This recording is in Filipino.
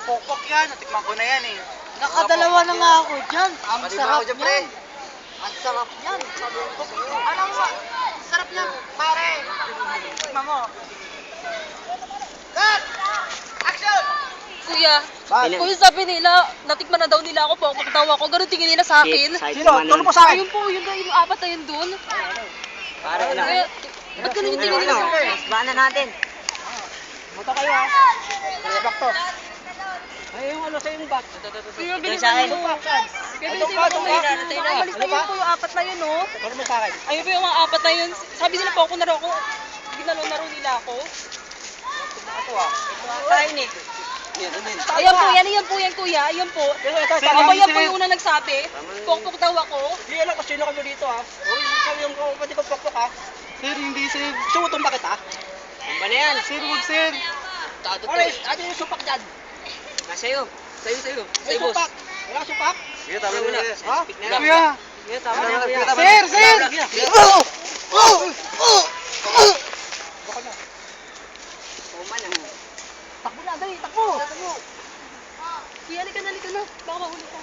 Pokpok yan, natikman ko na yan eh. Nakadalawa na nga ako dyan. Ang Maliban sarap ako dyan, pre. niyan. Ang sarap niyan. Sabi ko sa'yo. Anong sarap niya, pare? Tikman mo. Cut! Action! Kuya, Bakit? kuya sabi nila, natikman na daw nila ako, pokpok daw ako, ganun tingin nila sa akin. Sino? Tulong mo sa akin. Ayun po, yung apat na yun dun. Pare, ano? Kuya, ba't ganun yung tingin nila sa akin? Baan na natin. Buta kayo ha. Back to. Ay, yung ano sa yung bat. Kuya, Doon bilisan sa akin. mo. Kuya, bilisan mo. Alis na yun po yung apat na yun, oh. Tulong mo sa akin. Ayun po yung mga apat na yun. Sabi nila po ako naro ako. Ginalo-naro nila ako. Ito ah. Kain eh. Ayan po, yan po yan kuya. Ayan po. Ito. Ako yan po yung unang nagsabi. Pokpok daw ako. Hindi alam kung sino kami dito ha. O, ikaw yung pwede ko pokpok ha. Sir, hindi sir. Sumutong bakit ha? Ang ba na yan? Sir, wag sir. Tato to. Orange, atin yung supak dyan. Sa'yo. Sa'yo. May Sa'yo, boss. supak. Wala kang supak? Sige, tama na. Ha? Speak na lang. Kuya. Sige, tama na. Kuya. Sir, sir! Baka na. Kuman ang... Takbo na, dali, takbo. Kuya, halika na. Baka mahuli ka.